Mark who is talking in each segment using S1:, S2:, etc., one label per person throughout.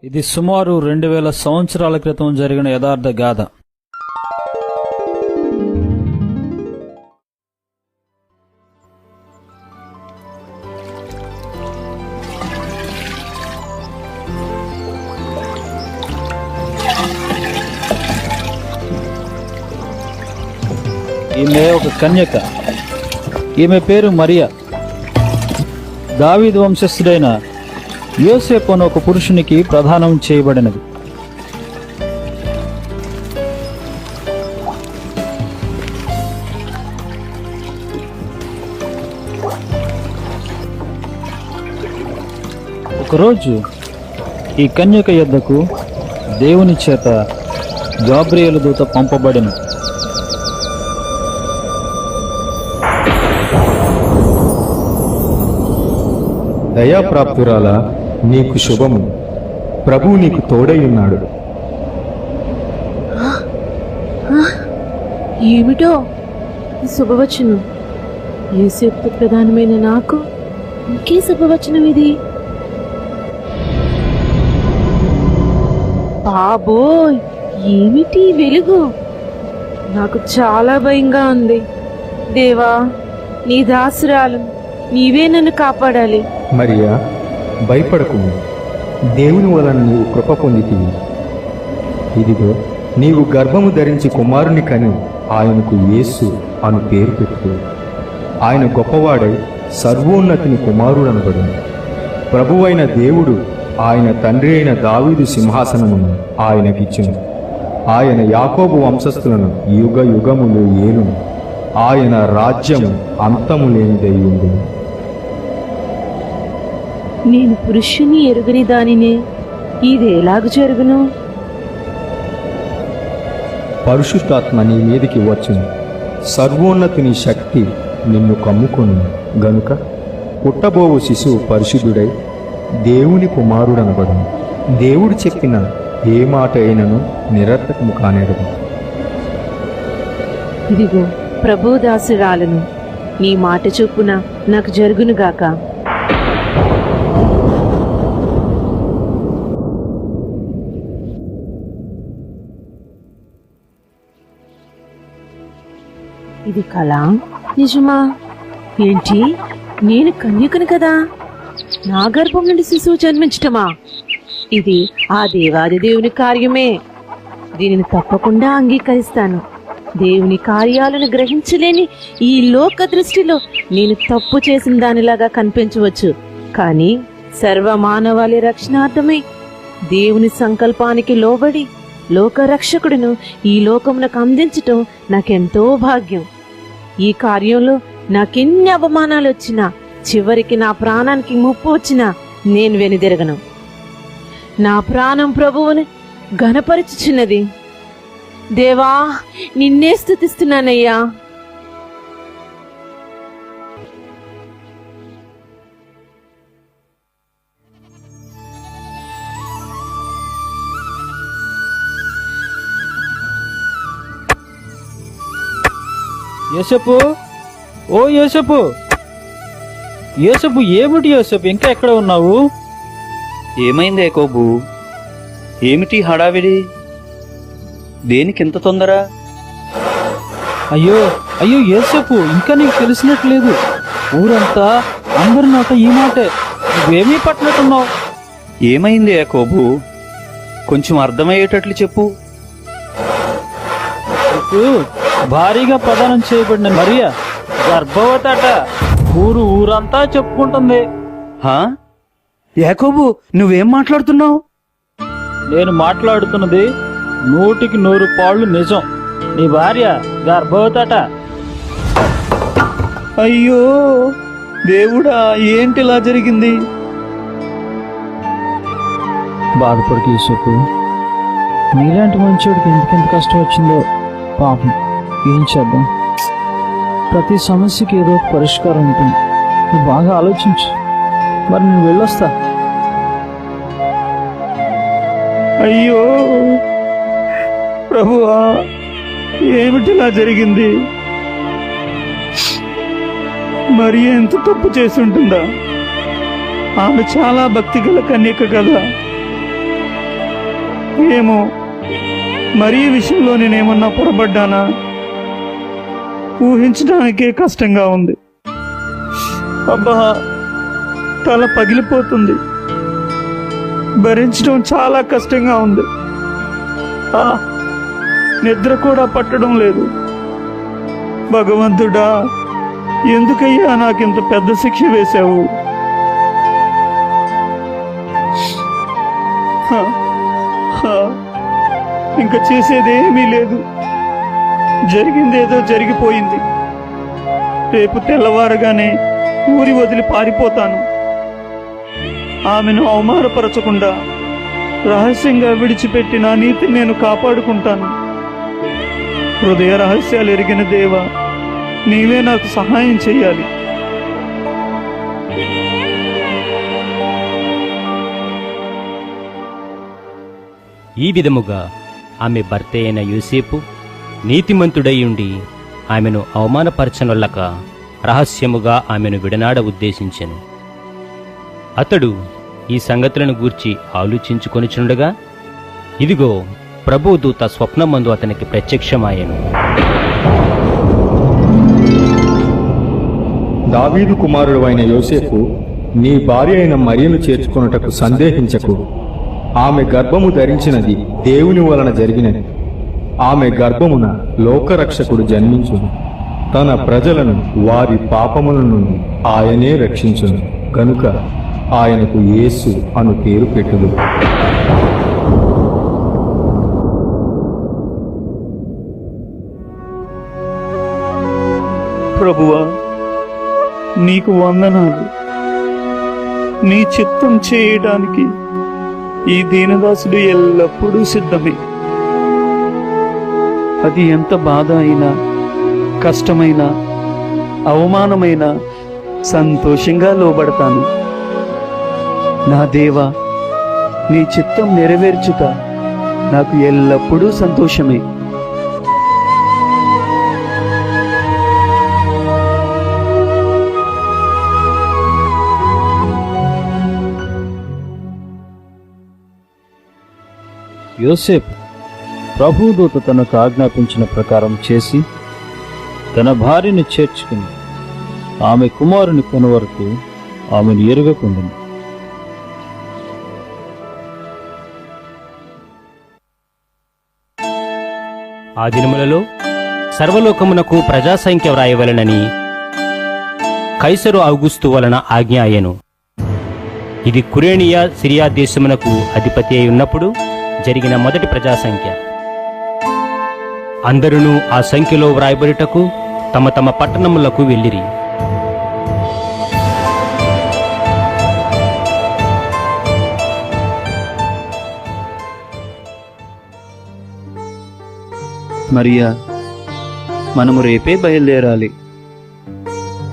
S1: ఇది సుమారు 2000 సంవత్సరాల క్రితం జరిగిన యథార్థ గాథ. ఈమె ఒక కన్యక. ఈమె పేరు మరియా. దావీదు వంశస్థుడైన యోసేపు అనే ఒక పురుషునికి ప్రదానం చేయబడినది. ఒకరోజు ఈ కన్యక యొద్దకు దేవుని చేత గాబ్రియేలు దూత పంపబడిన.
S2: దయాప్రాప్తురాలా, నీకు శుభము, ప్రభువు నీకు తోడై ఉన్నాడు.
S3: ఏమిటో ఈ శుభవచనం? యోసేపు ప్రధానమైన నాకు ఇంకే శుభవచనం ఇది? బాబోయ్, ఏమిటి వెలుగు? నాకు చాలా భయంగా ఉంది. దేవా, నీ దాసురాలు, నీవే నన్ను కాపాడాలి.
S2: మరియా, భయపడకు, దేవుని వలన నీవు కృప పొందితివి. ఇదిగో, నీవు గర్భము ధరించి కుమారుని కని ఆయనకు యేసు అను పేరు పెట్టు. ఆయన గొప్పవాడై సర్వోన్నతిని కుమారుడనబడును. ప్రభువైన దేవుడు ఆయన తండ్రి అయిన దావీదు సింహాసనమును ఆయనకిచ్చును. ఆయన యాకోబు వంశస్థులను యుగ యుగములు ఏలును. ఆయన రాజ్యము అంతము లేనిదై ఉండును.
S3: నేను పురుషుని ఎరుగని దానినే, ఇది ఎలాగ జరుగును?
S2: పరిశుద్ధాత్మ నీ మీదికి వచ్చును. సర్వోన్నతిని శక్తి నిన్ను కమ్ముకొను గనుక పుట్టబోవు శిశువు పరిశుద్ధుడై దేవుని కుమారుడనబడును. దేవుడు చెప్పిన ఏ మాట అయినను నిరర్థకము కానేరదు.
S3: ఇదిగో, ప్రభుదాసురాలను, నీ మాట చొప్పున నాకు జరుగునుగాక. ఇది కళా, నిజమా? ఏంటి, నేను కన్యకను కదా? నా గర్భం నుండి శిశువు జన్మించటమా? ఇది ఆ దేవాది దేవుని కార్యమే. దీనిని తప్పకుండా అంగీకరిస్తాను. దేవుని కార్యాలను గ్రహించలేని ఈ లోక దృష్టిలో నేను తప్పు చేసిన దానిలాగా కనిపించవచ్చు. కానీ సర్వమానవాళి రక్షణార్థమై దేవుని సంకల్పానికి లోబడి లోకరక్షకుడును ఈ లోకమునకు అందించటం నాకెంతో భాగ్యం. ఈ కార్యంలో నాకెన్ని అవమానాలు వచ్చినా, చివరికి నా ప్రాణానికి ముప్పు వచ్చినా నేను వెనుదిరగను. నా ప్రాణం ప్రభువుని ఘనపరచుచున్నది. దేవా, నిన్నే స్తుతిస్తున్నానయ్యా.
S1: యోసేపు, ఓ యోసేపు, యోసేపు, ఏమిటి యోసేపు, ఇంకా ఎక్కడ ఉన్నావు?
S4: ఏమైంది యాకోబు? ఏమిటి హడావిడి? దేనికింత తొందర?
S1: అయ్యో అయ్యో యోసేపు, ఇంకా నీకు తెలిసినట్లేదు. ఊరంతా అందరి నోట ఈ మాటే. నువ్వేమీ పట్టినట్టున్నావు.
S4: ఏమైంది యాకోబు? కొంచెం అర్థమయ్యేటట్లు చెప్పు.
S1: భారీగా ప్రదానం చేయబడిన మరియా గర్భవతట. ఊరంతా చెప్పుకుంటుంది.
S4: హా? యాకోబు, నువ్వేం మాట్లాడుతున్నావు?
S1: నేను మాట్లాడుతున్నది 100% నిజం. నీ భార్య గర్భవతట.
S4: అయ్యో దేవుడా, ఏంటిలా జరిగింది?
S1: బాధపడికి యూసుఫు, నీలాంటి మంచోడికి ఎందుకెంత కష్టం వచ్చిందో పాపం. ఏం చేద్దాం? ప్రతి సమస్యకి ఏదో ఒక పరిష్కారం ఉంటుంది. నువ్వు బాగా ఆలోచించు. మరి నువ్వు వెళ్ళొస్తా.
S4: అయ్యో ప్రభువా, ఏమిటిలా జరిగింది? మరి ఎంత తప్పు చేసి ఉంటుందా? ఆమె చాలా భక్తిగల కన్యక కదా. ఏమో, మరి ఈ విషయంలో నేనేమన్నా పొరపడ్డానా? ఊహించడానికే కష్టంగా ఉంది. అబ్బా, తల పగిలిపోతుంది. భరించడం చాలా కష్టంగా ఉంది. నిద్ర కూడా పట్టడం లేదు. భగవంతుడా, ఎందుకయ్యా నాకింత పెద్ద శిక్ష వేశావు? ఇంకా చేసేదేమీ లేదు. జరిగిందేదో జరిగిపోయింది. రేపు తెల్లవారగానే ఊరి వదిలి పారిపోతాను. ఆమెను అవమానపరచకుండా రహస్యంగా విడిచిపెట్టిన నీతిని నేను కాపాడుకుంటాను. హృదయ రహస్యాలు ఎరిగిన దేవా, నీవే నాకు సహాయం చెయ్యాలి.
S5: ఈ విధముగా ఆమె భర్త అయిన యోసేపు నీతిమంతుడై ఉండి ఆమెను అవమానపరచనొల్లక రహస్యముగా ఆమెను విడనాడ ఉద్దేశించెను. అతడు ఈ సంగతులను గూర్చి ఆలోచించుకొనిచుండగా ఇదిగో ప్రభువు దూత స్వప్నమందు అతనికి ప్రత్యక్షమాయెను.
S2: దావీదు కుమారుడు అయిన యోసేపు, నీ భార్య అయిన మరియను చేర్చుకొనుటకు సందేహించకు. ఆమె గర్భము ధరించినది దేవుని వలన జరిగినది. ఆమె గర్భమున లోకరక్షకుడు జన్మించును. తన ప్రజలను వారి పాపముల నుండి ఆయనే రక్షించును. కనుక ఆయనకు యేసు అను పేరు పెట్టుదు.
S4: ప్రభువా, నీకు వందనాలు. నీ చిత్తం చేయడానికి ఈ దీనదాసుడు ఎల్లప్పుడూ సిద్ధమే. అది ఎంత బాధ అయినా, కష్టమైనా, అవమానమైనా సంతోషంగా లోబడతాను. నా దేవా, నీ చిత్తం నెరవేర్చుట నాకు ఎల్లప్పుడూ సంతోషమే.
S1: యోసేపు ప్రభుదూత తనకు ఆజ్ఞాపించిన ప్రకారం చేసి తన భార్యను చేర్చుకుని ఆమె కుమారుని కనువరకు ఆమెను ఎరుగకుండింది.
S5: ఆ దినములలో సర్వలోకమునకు ప్రజాసంఖ్య వ్రాయవలెనని కైసరు ఔగుస్తు వలన ఆజ్ఞ అయ్యెను. ఇది కురేనియా సిరియా దేశమునకు అధిపతి అయి ఉన్నప్పుడు జరిగిన మొదటి ప్రజాసంఖ్య. అందరూ ఆ సంఖ్యలో వ్రాయబడుటకు తమ తమ పట్టణములకు వెళ్ళిరి.
S4: మరియా, మనము రేపే బయలుదేరాలి.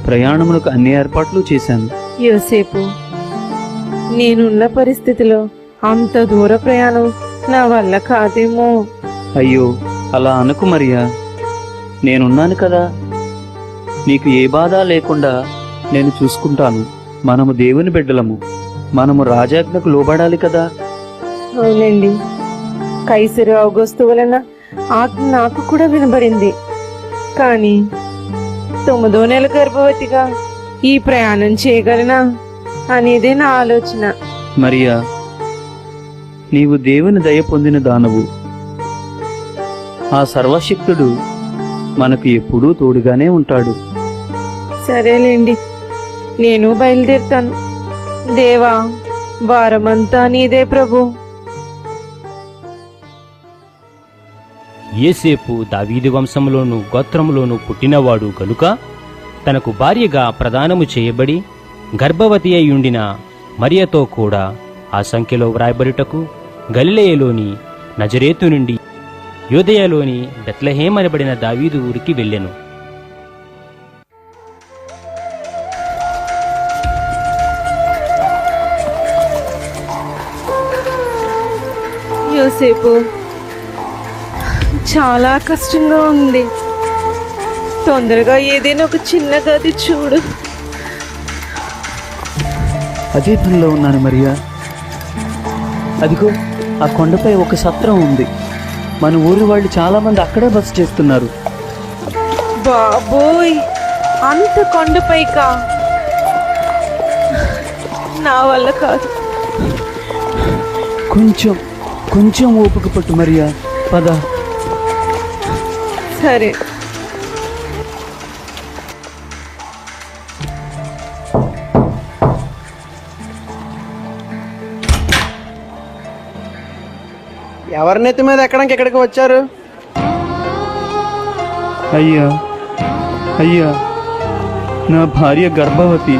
S4: ప్రయాణములకు అన్ని ఏర్పాట్లు చేశాను.
S3: యోసేపు, నేనున్న పరిస్థితిలో అంత దూర ప్రయాణం నా వల్ల కాదేమో.
S4: అయ్యో, అలా అనకు మరియా. నేనున్నాను కదా. నీకు ఏ బాధ లేకుండా నేను చూసుకుంటాను. మనము దేవుని బిడ్డలము. మనము రాజాజ్ఞకు లోబడాలి కదా.
S3: అవునండి, కైసరు ఔగుస్తు వలన ఆజ్ఞ నాకు కూడా వినబడింది. కానీ 9వ నెల గర్భవతిగా ఈ ప్రయాణం చేయగలనా అనేదే నా ఆలోచన.
S4: మరియా, నీవు దేవుని దయ పొందిన దానవు. ఆ సర్వశక్తుడు మనకు ఎప్పుడూ తోడుగానే ఉంటాడు.
S3: సరేలేండి, నేను బయలుదేరుతాను. దేవా, వారమంతా నీదే ప్రభు.
S5: యేసేపు దావీదు వంశములోను గోత్రములోను పుట్టినవాడు గనుక తనకు భార్యగా ప్రదానము చేయబడి గర్భవతి అయి ఉండిన మరియతో కూడా ఆ సంఖ్యలో వ్రాయబడుటకు గలిలయలోని నజరేతు నుండి యూదయలోని బెత్లెహేం అనబడిన దావీదు ఊరికి వెళ్ళెను.
S3: యోసేపు, చాలా కష్టంగా ఉంది. తొందరగా ఏదైనా ఒక చిన్న గది చూడు.
S4: అదే పనిలో ఉన్నాను మరియా. అదిగో ఆ కొండపై ఒక సత్రం ఉంది. మన ఊరి వాళ్ళు చాలా మంది అక్కడే బస చేస్తున్నారు.
S3: బాబోయ్, అంత కొండపైకా? నా వల్ల కాదు.
S4: కొంచెం ఓపిక పట్టు మరియా, పద.
S3: సరే.
S6: ఎవరి నెత్తి మీద ఎక్కడానికి ఎక్కడికి వచ్చారు?
S4: అయ్యా, నా భార్య గర్భవతి.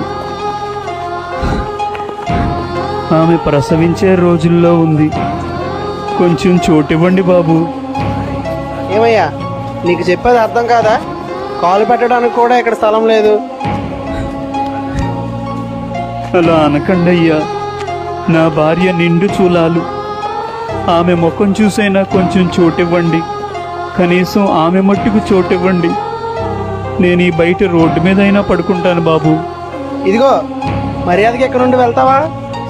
S4: ఆమె ప్రసవించే రోజుల్లో ఉంది. కొంచెం చోటివ్వండి బాబు.
S6: ఏమయ్యా, నీకు చెప్పేది అర్థం కాదా? కాలు పెట్టడానికి కూడా ఇక్కడ స్థలం లేదు.
S4: అలా అనకండి అయ్యా. నా భార్య నిండు చూలాలు. ఆమె ముఖం చూసైనా కొంచెం చోటివ్వండి. కనీసం ఆమె మట్టుకు చోటివ్వండి. నేను ఈ బయట రోడ్డు మీద అయినా పడుకుంటాను బాబు.
S6: ఇదిగో, మర్యాదకి ఎక్కడ నుండి వెళ్తావా?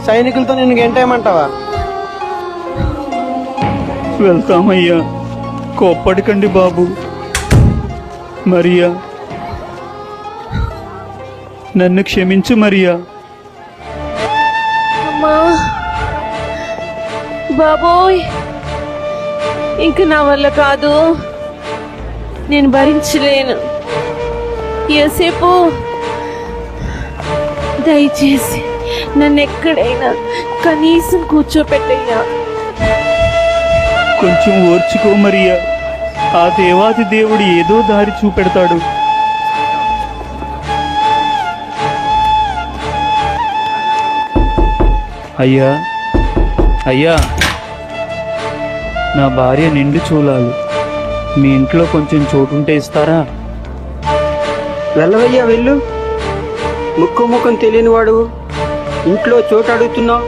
S6: సైనికులతో నిన్ను గెంటేయమంటావా?
S4: వెళ్తామయ్యా, కోప్పడకండి బాబు. మరియా, నన్ను క్షమించు మరియా.
S3: అమ్మా, బాబోయ్, ఇంక నా వల్ల కాదు. నేను భరించలేను. యోసేపు, దయచేసి నన్ను ఎక్కడైనా కనీసం కూర్చోపెట్టయ్యా.
S4: కొంచెం ఓర్చుకో మరియా. ఆ దేవాది దేవుడు ఏదో దారి చూపెడతాడు. అయ్యా, నా భార్య నిండు చూలాలు. మీ ఇంట్లో కొంచెం చోటుంటే ఇస్తారా?
S6: వెళ్ళవయ్యా, వెళ్ళు. ముఖం తెలియని వాడు ఇంట్లో చోటు అడుగుతున్నావు.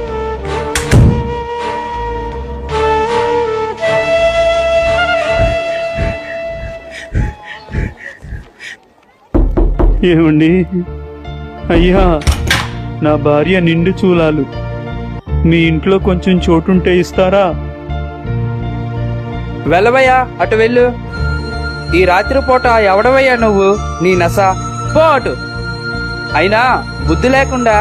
S4: ఏమండి? అయ్యా, నా భార్య నిండు చూలాలు. మీ ఇంట్లో కొంచెం చోటుంటే ఇస్తారా?
S7: వెళ్ళవయ్యా, అటు వెళ్ళు. ఈ రాత్రిపూట ఎవడవయ్యా నువ్వు? నీ నస పో అటు. అయినా బుద్ధి లేకుండా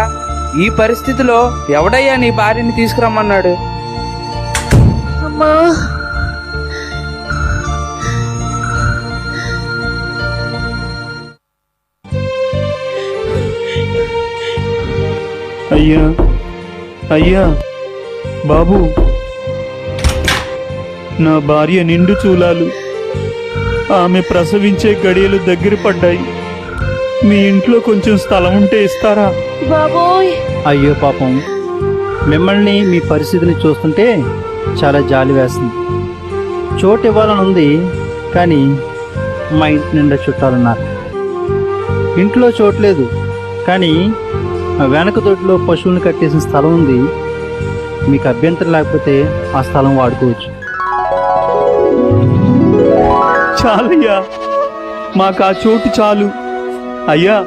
S7: ఈ పరిస్థితిలో ఎవడయ్యా నీ భార్యని తీసుకురమ్మన్నాడు?
S3: అమ్మా,
S4: అయ్యా, బాబు, నా భార్య నిండు చూలాలు. ఆమె ప్రసవించే గడియలు దగ్గర పడ్డాయి. మీ ఇంట్లో కొంచెం స్థలం ఉంటే ఇస్తారా?
S3: బాబోయ్.
S1: అయ్యో పాపం, మిమ్మల్ని మీ పరిస్థితిని చూస్తుంటే చాలా జాలి వేస్తుంది. చోటు ఇవ్వాలని ఉంది, కానీ మా ఇంటి నిండా చుట్టాలున్నారు. ఇంట్లో చోటు లేదు, కానీ వెనక దొడ్లో పశువులను కట్టేసిన స్థలం ఉంది. మీకు అభ్యంతరం లేకపోతే ఆ స్థలం వాడుకోవచ్చు.
S4: చాలయ్యా, మాకు ఆ చోటు చాలు. అయ్యా,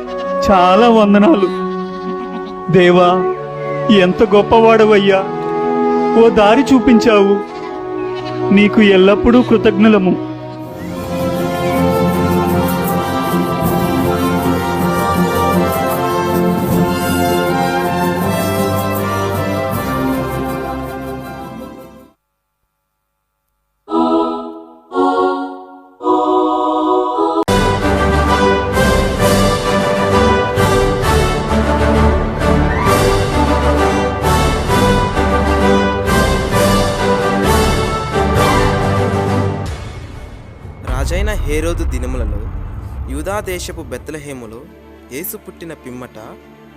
S4: చాలా వందనాలు. దేవా, ఎంత గొప్పవాడవయ్యా. ఓ దారి చూపించావు. నీకు ఎల్లప్పుడూ కృతజ్ఞులము.
S8: రాజైన హేరోదు దినములలో యూదా దేశపు బెత్లెహేములో యేసు పుట్టిన పిమ్మట,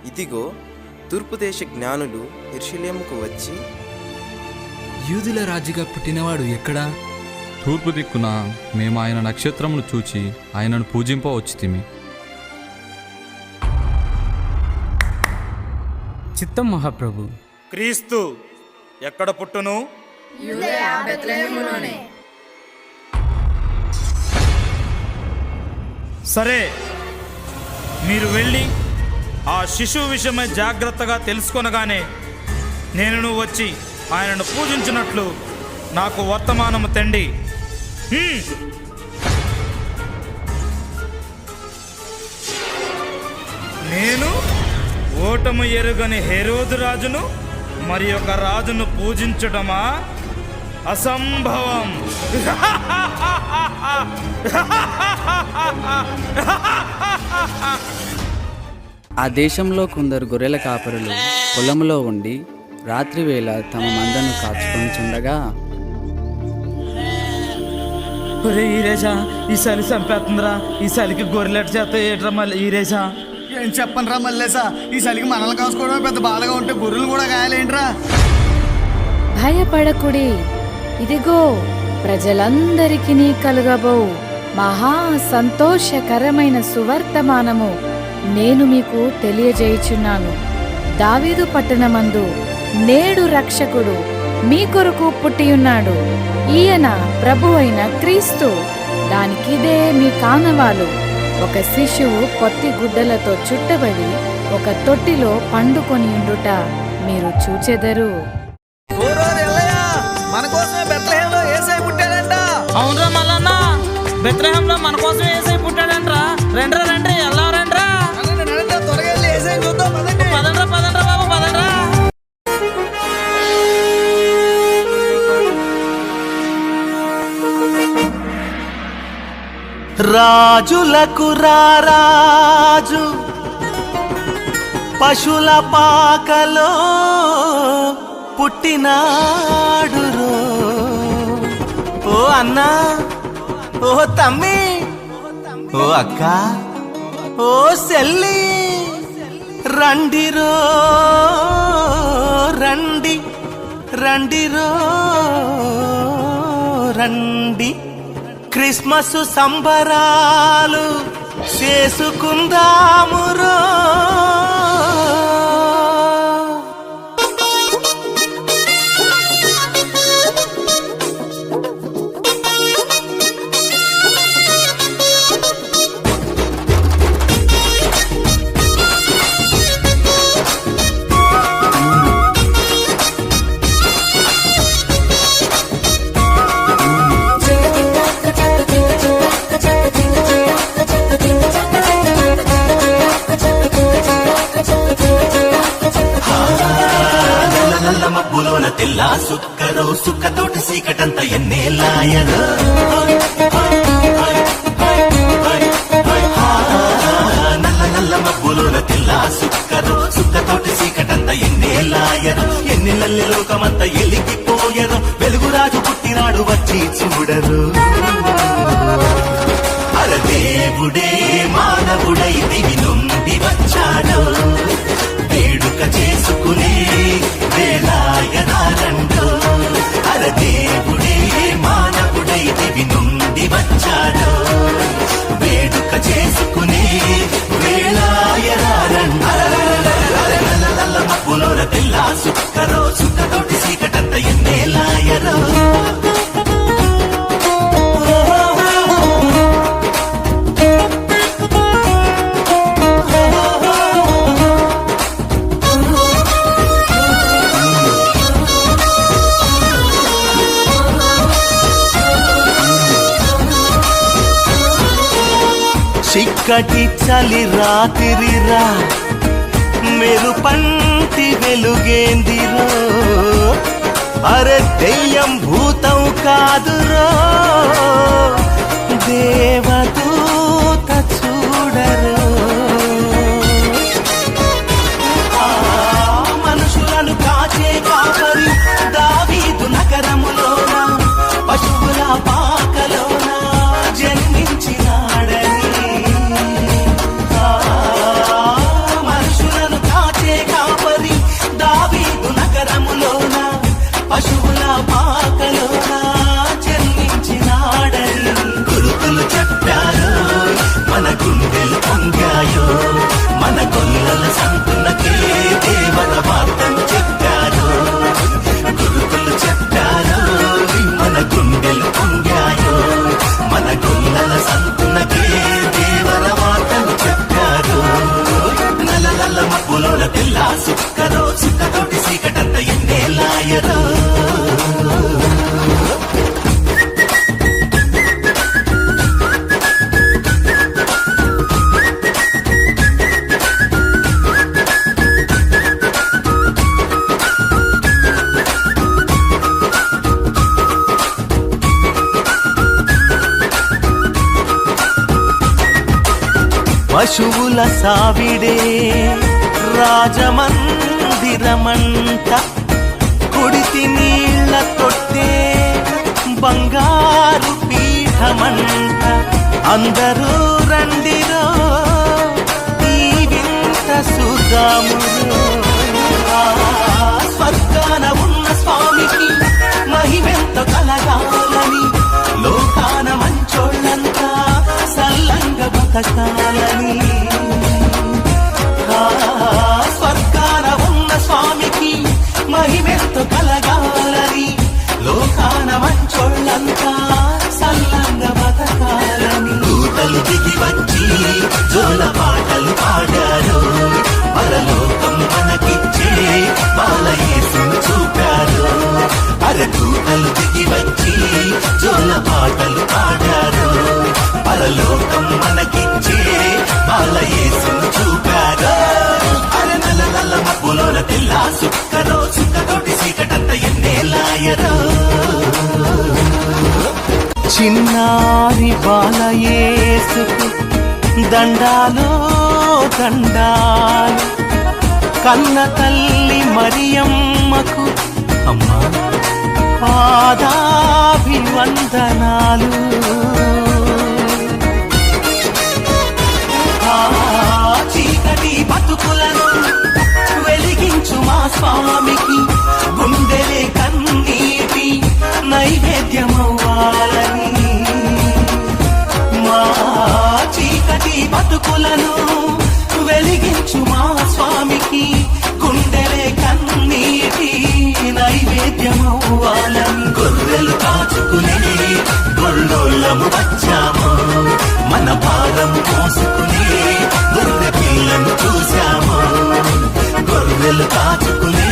S8: ఇదిగో, తూర్పు దేశ జ్ఞానులు యెరూషలేముకు వచ్చి,
S9: యూదుల రాజుగా పుట్టినవాడు ఎక్కడా?
S10: తూర్పు దిక్కున మేము ఆయన నక్షత్రమును చూచి ఆయనను పూజింప వచ్చితిమి.
S9: చిత్తం మహాప్రభు.
S11: క్రీస్తు ఎక్కడ పుట్టును? సరే, మీరు వెళ్ళి ఆ శిశువు విషయమై జాగ్రత్తగా తెలుసుకొనగానే నేను వచ్చి ఆయనను పూజించినట్లు నాకు వర్తమానము తెండి. నేను ఓటము ఎరుగని హెరోదు రాజును మరి ఒక రాజును పూజించటమా? అసంభవం.
S7: ఆ దేశంలో కొందరు గొర్రెల కాపరులు పొలంలో ఉండి రాత్రివేళ తమ మందను కాచుకొని చుండగా,
S11: ఈరేషా ఈ చలి చంపేస్తుందిరా, ఈ చలికి గొర్రెలెట్ చేత ఏట్రా మళ్ళీ ఈరేషా.
S6: ఏం చెప్పనురా మల్లేసా, ఈ చలికి మనల్ని కాసుకోవడమే పెద్ద బాధగా ఉంటే గొర్రెలు కూడా గాయాలేంట్రా?
S3: భయపడకుడి, ఇదిగో ప్రజలందరికీ కలుగబో మహా సంతోషకరమైన సువర్తమానము నేను మీకు తెలియజేయుచున్నాను. దావీదు పట్టణమందు నేడు రక్షకుడు మీ కొరకు పుట్టియున్నాడు. ఈయన ప్రభువైన క్రీస్తు. దానికిదే మీ కానవాలు. ఒక శిశువు పొత్తి గుడ్డలతో చుట్టబడి ఒక తొట్టిలో పండుకొని ఉండుట మీరు చూచెదరు.
S6: మన కోసమే బెత్లెహేంలో యేసయ్య పుట్టాడంట.
S11: అవునరా మల్లన్న, బెత్లెహేంలో మన కోసం యేసయ్య పుట్టాడంట్రా. రండ్రా రండి, ఎలా రండ్రా,
S6: త్వరగా వెళ్ళి యేసయ్య చూద్దాం.
S11: పదండ్రా పదండ్రా బాబు, పదండ్రా.
S6: రాజులకు రారాజు పశుల పాకలో పుట్టినాడు. ఓ అన్నా, ఓ తమ్మి, ఓ అక్క, ఓ సెల్లి, రండిరో రండి, రండిరో రండి, క్రిస్మస్ సంబరాలు చేసుకుందామురో.
S12: మబ్బులోన తెల్ల సుక్కరో, సుక్కతోటి సీకటంత ఎన్నేలాయరో. నల్ల నల్ల మబ్బులోన తెల్ల సుక్కరో, సుక్కతోటి సీకటంత ఎన్నేలాయరో. ఎన్ని నల్లి లోకమంత ఎలిగిపోయరో. వెలుగురాజు పుట్టినాడు వచ్చి చూడరు. అరదేవుడే మానవుడై దివి నుండి వచ్చాడు. వేడుక చేసుకునే వేళాయనారండు. అరదేవుడే మానవుడై దివి నుండి వచ్చాడు. వేడుక చేసుకునే వేళాయనారండు. నల్ల మబ్బులోన తెల్ల సుక్కరో, సుక్కతోటి సీకటంత ఎన్నేలాయరో.
S6: చిక్కటి చలి రాత్రిరా, మెరుపంటి వెలుగేందిరో. అరే దెయ్యం భూతం కాదురో, దేవదూత చూడరో. మనుషులను కాచే కాపరి దావీదు నగరములోన పశువుల పాకలోన జన్మించినాడని. మనుషులను కాచే కాపరి దావీదు నగరములోన పశువుల పాకలోన జన్మించినాడని.
S12: తెల్ల సుక్కరో సుక్కతోటి సీకటంత ఎన్నేలాయరో పశువుల సావిడే రాజమందిరమంట కుడితి నీళ్ల తొట్టే బంగారు పీఠమంట అందరూ రండిరో ఈ వింత సుగామురో స్వర్గాన ఉన్న స్వామికి మహిమెంత కలగాలని లోకాన మంచోళ్ళంతా సల్లంగా బతకాలని స్వర్గాన ఉన్న స్వామికి మహిమెంత కలగాలని లోకాన మంచోళ్ళంతా సల్లంగా బతకాలని దూతలు దిగి వచ్చి జోల పాటలు పాడారు పరలోకం మనకిచ్చే బాలయేసును చూపారు అరదూతలు దిగి వచ్చి జోల పాటలు పాడారు పరలోకం మనకిచ్చే బాలయేసును చూపారు అరే నల్ల నల్ల మబ్బులోన తెల్ల సుక్కరో సుక్కతోటి సీకటంత ఎన్నేలాయరో చిన్నారి బాలయేసుకు దండాలో దండాలు కన్న తల్లి మరియమ్మకు అమ్మా పాదాభివందనాలు చీకటి బతుకులను వెలిగించు మా స్వామికి గుండెలే కన్నీటి నైవేద్యమవ్వాలని మా చీకటి బతుకులను వెలిగించు మా స్వామికి గుండెలే కన్నీటి నైవేద్యమవ్వాలని గొర్రెలు కాచుకునే గొల్లోళ్ళము వచ్చాము మన భారం మోసుకునే గొర్రె పిల్లను చూశాము గొర్రెలు కాచుకునే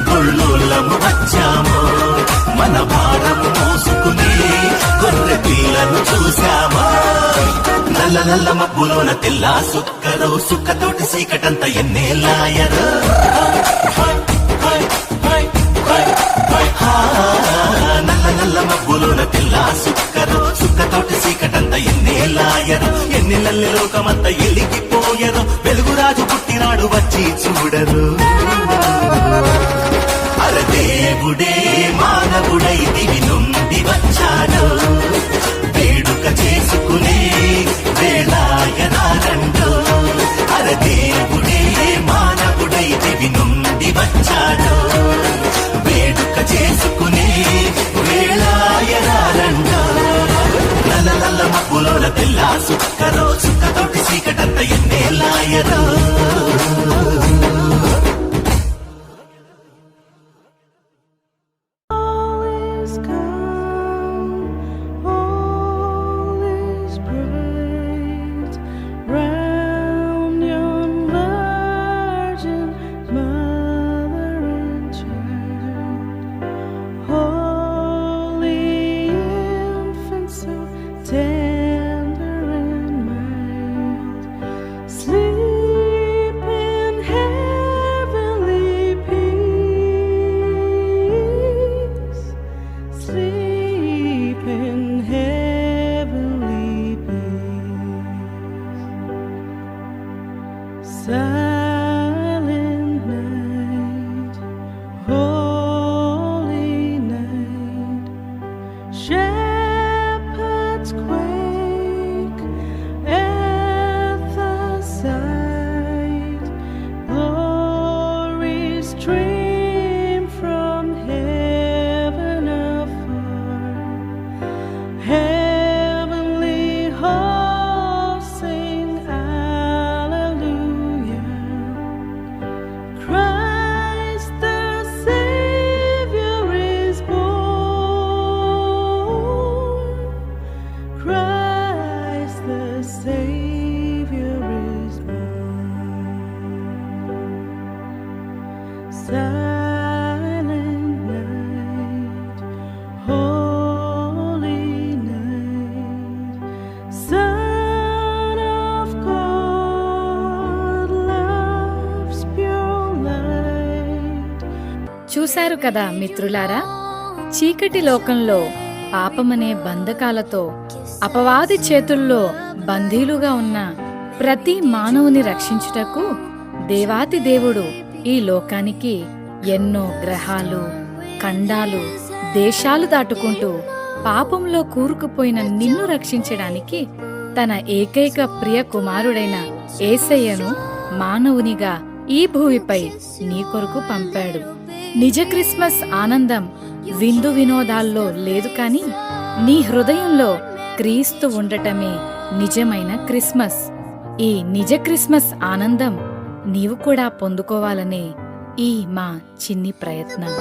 S12: గొల్లోళ్ళము వచ్చాము మన భారం మోసుకునే గొర్రె పిల్లను చూశాము నల్ల నల్ల మబ్బులోన తెల్ల సుక్కరో సుక్కతోటి సీకటంత ఎన్నేలాయరో నల్ల నల్ల మబ్బులోన తెల్ల సుక్కరో సుక్కతోటి సీకటంత ఎన్నేలాయరో ఎన్నెలల్లి లోకమంతా ఎలిగిపోయరో వెలుగురాజు పుట్టినాడు వచ్చి చూడరు అరదేవుడే మానవుడై దివి నుండి వచ్చాడు వేడుక చేసుకునే వేళాయనారండు అరదేవుడే మానవుడై దివి నుండి వచ్చాడు వేడుక చేసుకునే వేళాయనారండు నల్ల నల్ల మబ్బులోన తెల్ల సుక్కరో సుక్కతోటి సీకటంత ఎన్నేలాయరో
S3: Sleep in heavenly peace.
S13: చూశారు కదా మిత్రులారా, చీకటి లోకంలో పాపమనే బంధకాలతో అపవాది చేతుల్లో బందీలుగా ఉన్న ప్రతి మానవుని రక్షించుటకు దేవాతి దేవుడు ఈ లోకానికి ఎన్నో గ్రహాలు, ఖండాలు, దేశాలు దాటుకుంటూ పాపంలో కూరుకుపోయిన నిన్ను రక్షించడానికి తన ఏకైక ప్రియ కుమారుడైన యేసయ్యను మానవునిగా ఈ భూమిపై నీ కొరకు పంపాడు. నిజ క్రిస్మస్ ఆనందం విందు వినోదాల్లో లేదు కాని నీ హృదయంలో క్రీస్తు ఉండటమే నిజమైన క్రిస్మస్. ఈ నిజ క్రిస్మస్ ఆనందం నీవు కూడా పొందుకోవాలనే ఈ మా చిన్ని ప్రయత్నం.